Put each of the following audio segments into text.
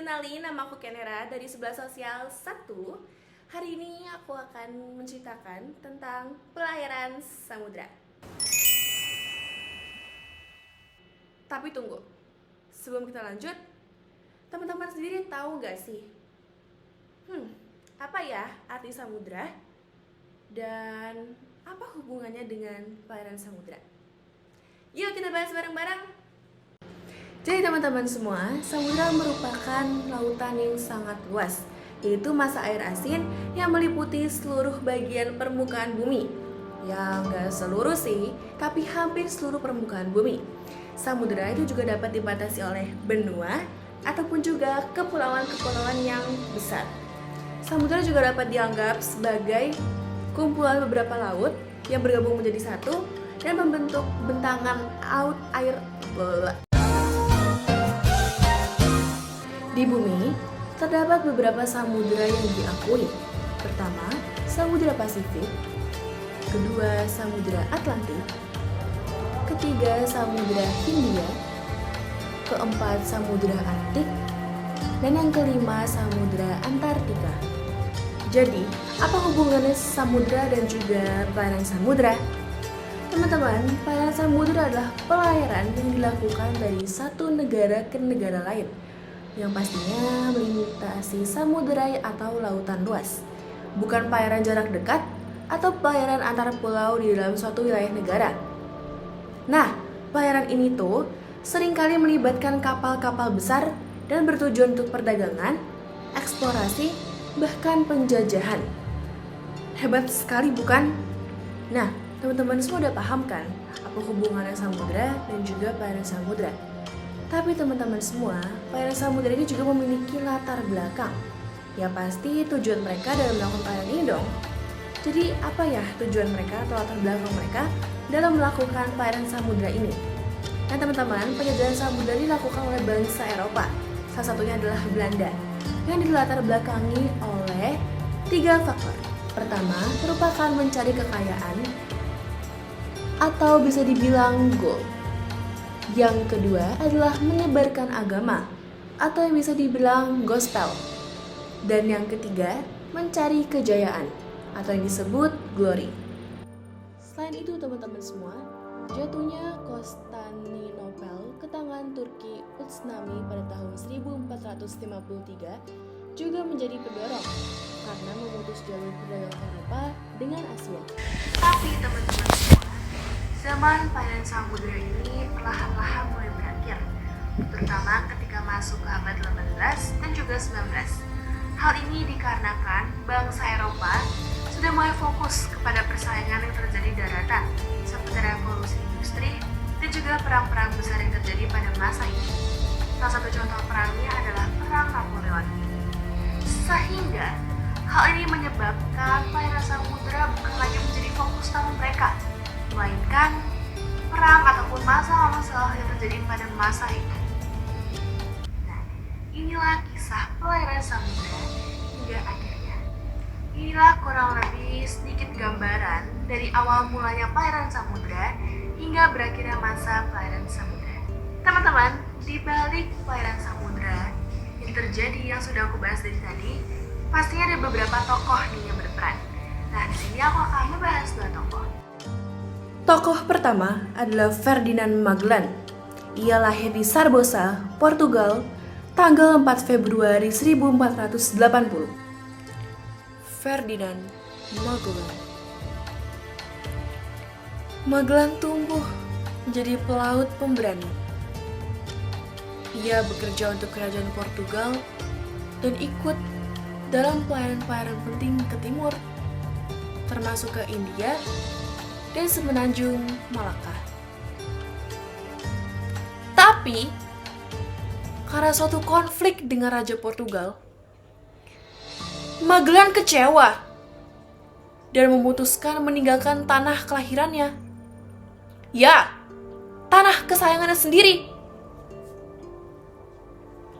Kenalin, nama aku Kenera dari 11 Sosial 1. Hari ini aku akan menceritakan tentang pelayaran samudra. Tapi tunggu, sebelum kita lanjut, teman-teman sendiri tahu gak sih? Apa ya arti samudra? Dan apa hubungannya dengan pelayaran samudra? Yuk kita bahas bareng-bareng. Jadi teman-teman semua, samudra merupakan lautan yang sangat luas, yaitu massa air asin yang meliputi seluruh bagian permukaan bumi. Yang gak seluruh sih, tapi hampir seluruh permukaan bumi. Samudra itu juga dapat dibatasi oleh benua ataupun juga kepulauan-kepulauan yang besar. Samudra juga dapat dianggap sebagai kumpulan beberapa laut yang bergabung menjadi satu dan membentuk bentangan laut air. Di bumi, terdapat beberapa samudra yang diakui. Pertama, Samudra Pasifik. Kedua, Samudra Atlantik. Ketiga, Samudra Hindia. Keempat, Samudra Arktik. Dan yang kelima, Samudra Antartika. Jadi, apa hubungannya samudra dan juga pelayaran samudra? Teman-teman, pelayaran samudra adalah pelayaran yang dilakukan dari satu negara ke negara lain, yang pastinya melintasi samudera atau lautan luas, bukan pelayaran jarak dekat atau pelayaran antar pulau di dalam suatu wilayah negara. Nah, pelayaran ini tuh seringkali melibatkan kapal-kapal besar dan bertujuan untuk perdagangan, eksplorasi, bahkan penjajahan. Hebat sekali bukan? Nah, teman-teman semua udah paham kan apa hubungannya samudera dan juga pelayaran samudera? Tapi teman-teman semua, pelayaran samudra ini juga memiliki latar belakang. Ya pasti tujuan mereka dalam melakukan pelayaran ini dong. Jadi apa ya tujuan mereka atau latar belakang mereka dalam melakukan pelayaran samudra ini? Nah teman-teman, penjajahan samudra dilakukan oleh bangsa Eropa. Salah satunya adalah Belanda, yang dilatar belakangi oleh 3 faktor. Pertama, merupakan mencari kekayaan atau bisa dibilang gold. Yang kedua adalah menyebarkan agama atau yang bisa dibilang gospel. Dan yang ketiga, mencari kejayaan atau yang disebut glory. Selain itu teman-teman semua, jatuhnya Konstantinopel ke tangan Turki Utsmani pada tahun 1453 juga menjadi pendorong karena memutus jalur perdagangan Eropa dengan Asia. Tapi teman-teman semua, zaman pelayaran samudra ini perlahan-lahan mulai berakhir, terutama ketika masuk ke abad 18 dan juga 19. Hal ini dikarenakan bangsa Eropa sudah mulai fokus kepada persaingan yang terjadi di daratan, seperti revolusi industri dan juga perang-perang besar yang terjadi pada masa ini. Salah satu contoh perangnya adalah Perang Napoleon. Sehingga hal ini menyebabkan pelayaran samudra bukan lagi menjadi fokus utama mereka, melainkan perang ataupun masalah-masalah yang terjadi pada masa itu. Nah, inilah kisah pelayaran samudra hingga akhirnya. Inilah kurang lebih sedikit gambaran dari awal mulanya pelayaran samudra hingga berakhirnya masa pelayaran samudra. Teman-teman, di balik pelayaran samudra yang terjadi yang sudah aku bahas dari tadi, pastinya ada beberapa tokoh nih yang berperan. Nah, di sini aku akan membahas 2 tokoh. Tokoh pertama adalah Ferdinand Magellan. Ia lahir di Sarbosa, Portugal, tanggal 4 Februari 1480. Ferdinand Magellan. Magellan tumbuh menjadi pelaut pemberani. Ia bekerja untuk kerajaan Portugal dan ikut dalam pelayaran-pelayaran penting ke timur, termasuk ke India dan semenanjung Malaka. Tapi, karena suatu konflik dengan Raja Portugal, Magellan kecewa dan memutuskan meninggalkan tanah kelahirannya. Ya, tanah kesayangannya sendiri.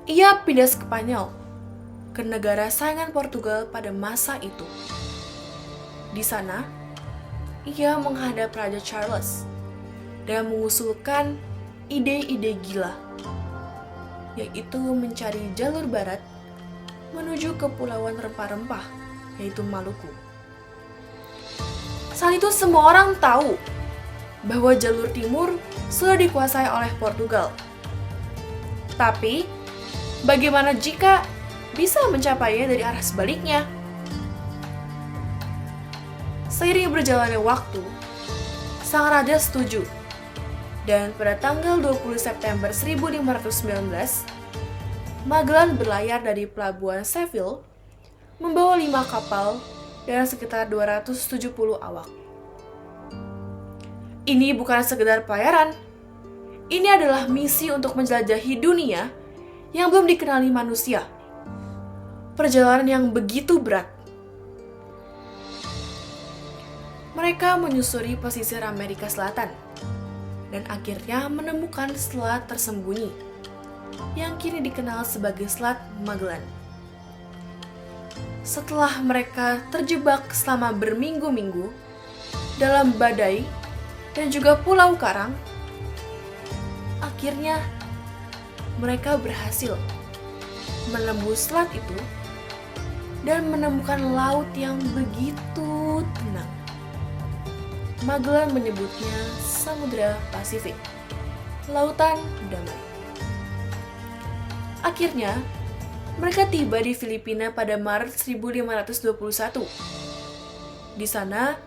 Ia pindah ke Spanyol, ke negara saingan Portugal pada masa itu. Di sana, ia menghadap Raja Charles dan mengusulkan ide-ide gila. yaitu mencari jalur barat menuju Kepulauan Rempah-Rempah, yaitu Maluku. Saat itu semua orang tahu bahwa jalur timur sudah dikuasai oleh Portugal. Tapi, bagaimana jika bisa mencapainya dari arah sebaliknya? Seiring berjalannya waktu, sang raja setuju. Dan pada tanggal 20 September 1519, Magellan berlayar dari pelabuhan Seville membawa 5 kapal dan sekitar 270 awak. Ini bukan sekedar pelayaran. Ini adalah misi untuk menjelajahi dunia yang belum dikenali manusia. Perjalanan yang begitu berat. Mereka menyusuri pesisir Amerika Selatan dan akhirnya menemukan selat tersembunyi yang kini dikenal sebagai Selat Magellan. Setelah mereka terjebak selama berminggu-minggu dalam badai dan juga pulau karang, akhirnya mereka berhasil menembus selat itu dan menemukan laut yang begitu tenang. Magellan menyebutnya Samudra Pasifik, Lautan Damai. Akhirnya, mereka tiba di Filipina pada Maret 1521. Di sana,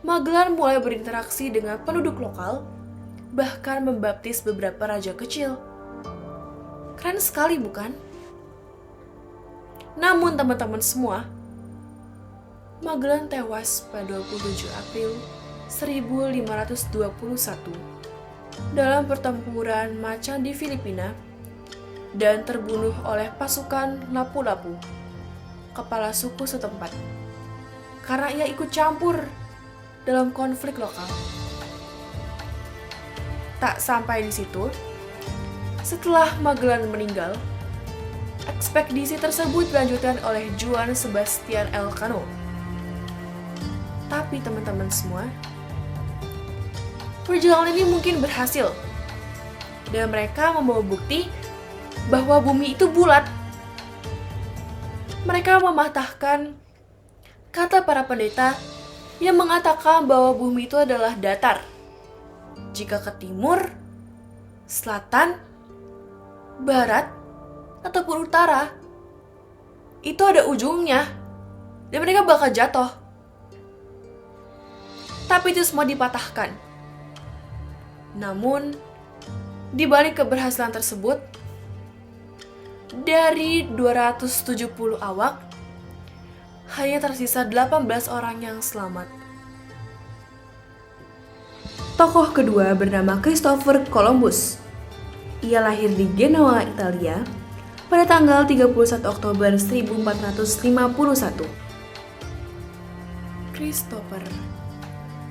Magellan mulai berinteraksi dengan penduduk lokal, bahkan membaptis beberapa raja kecil. Keren sekali, bukan? Namun teman-teman semua, Magellan tewas pada 27 April 1521 dalam pertempuran macan di Filipina dan terbunuh oleh pasukan Lapu-Lapu, kepala suku setempat, karena ia ikut campur dalam konflik lokal. Tak sampai di situ, setelah Magellan meninggal, ekspedisi tersebut dilanjutkan oleh Juan Sebastian Elcano. Tapi teman-teman semua, perjalanan ini mungkin berhasil, dan mereka membawa bukti bahwa bumi itu bulat. Mereka mematahkan kata para pendeta yang mengatakan bahwa bumi itu adalah datar. Jika ke timur, selatan, barat, ataupun utara, itu ada ujungnya, dan mereka bakal jatuh. Tapi itu semua dipatahkan. Namun, di balik keberhasilan tersebut, dari 270 awak, hanya tersisa 18 orang yang selamat. Tokoh kedua bernama Christopher Columbus. Ia lahir di Genoa, Italia, pada tanggal 31 Oktober 1451. Christopher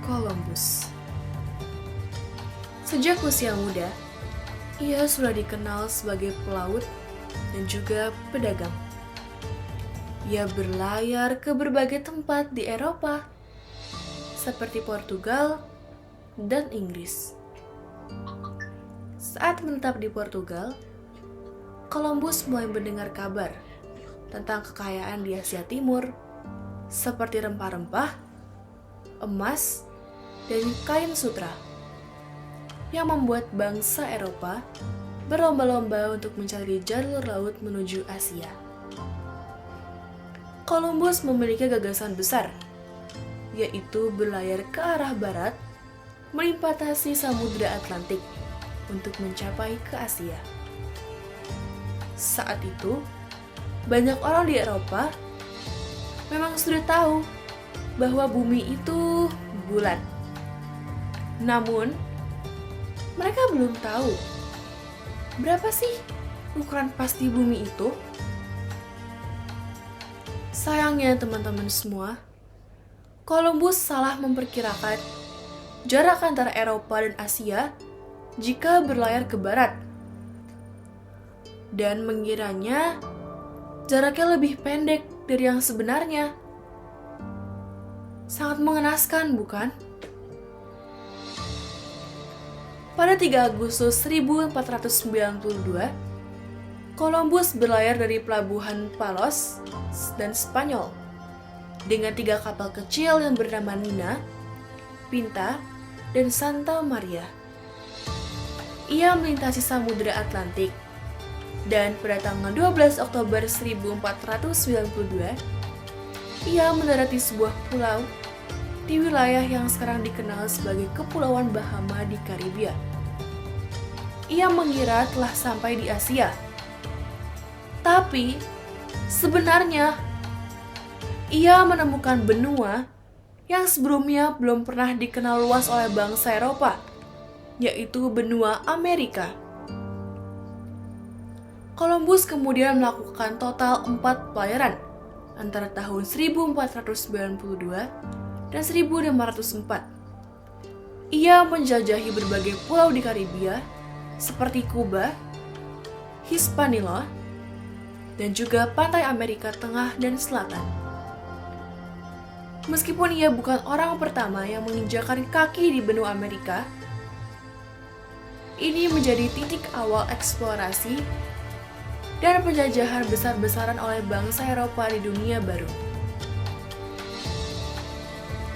Columbus. Sejak usia muda, ia sudah dikenal sebagai pelaut dan juga pedagang. Ia berlayar ke berbagai tempat di Eropa, seperti Portugal dan Inggris. Saat menetap di Portugal, Columbus mulai mendengar kabar tentang kekayaan di Asia Timur, seperti rempah-rempah, emas, dan kain sutra, yang membuat bangsa Eropa berlomba-lomba untuk mencari jalur laut menuju Asia. Columbus memiliki gagasan besar, yaitu berlayar ke arah barat, melintasi Samudra Atlantik untuk mencapai ke Asia. Saat itu, banyak orang di Eropa memang sudah tahu bahwa bumi itu bulat. Namun, mereka belum tahu berapa sih ukuran pasti bumi itu. Sayangnya teman-teman semua, Columbus salah memperkirakan jarak antara Eropa dan Asia jika berlayar ke barat, dan mengiranya jaraknya lebih pendek dari yang sebenarnya. Sangat mengenaskan, bukan? Pada 3 Agustus 1492, Columbus berlayar dari pelabuhan Palos dan Spanyol dengan 3 kapal kecil yang bernama Nina, Pinta, dan Santa Maria. Ia melintasi Samudra Atlantik dan pada tanggal 12 Oktober 1492, ia mendarat di sebuah pulau di wilayah yang sekarang dikenal sebagai Kepulauan Bahama di Karibia. Ia mengira telah sampai di Asia. Tapi, sebenarnya, ia menemukan benua yang sebelumnya belum pernah dikenal luas oleh bangsa Eropa, yaitu benua Amerika. Columbus kemudian melakukan total 4 pelayaran antara tahun 1492 dan 1504. Ia menjajahi berbagai pulau di Karibia, seperti Kuba, Hispaniola, dan juga pantai Amerika Tengah dan Selatan. Meskipun ia bukan orang pertama yang menginjakan kaki di benua Amerika, ini menjadi titik awal eksplorasi dan penjajahan besar-besaran oleh bangsa Eropa di dunia baru.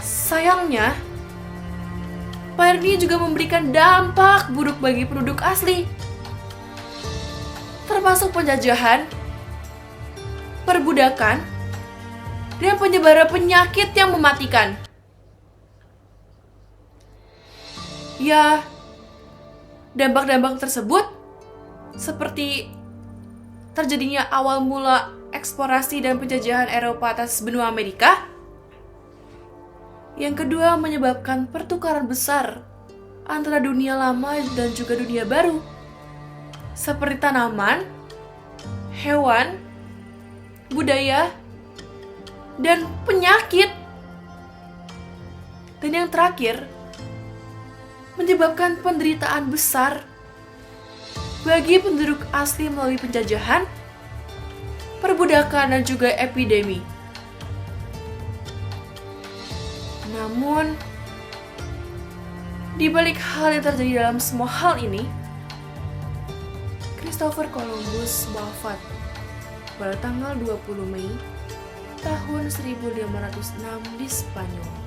Sayangnya, pelayaran ini juga memberikan dampak buruk bagi penduduk asli, termasuk penjajahan, perbudakan, dan penyebaran penyakit yang mematikan. Ya, dampak-dampak tersebut seperti terjadinya awal mula eksplorasi dan penjajahan Eropa atas benua Amerika. Yang kedua, menyebabkan pertukaran besar antara dunia lama dan juga dunia baru, seperti tanaman, hewan, budaya, dan penyakit. Dan yang terakhir, menyebabkan penderitaan besar bagi penduduk asli melalui penjajahan, perbudakan, dan juga epidemi. Namun, di balik hal yang terjadi dalam semua hal ini, Christopher Columbus wafat pada tanggal 20 Mei tahun 1506 di Spanyol.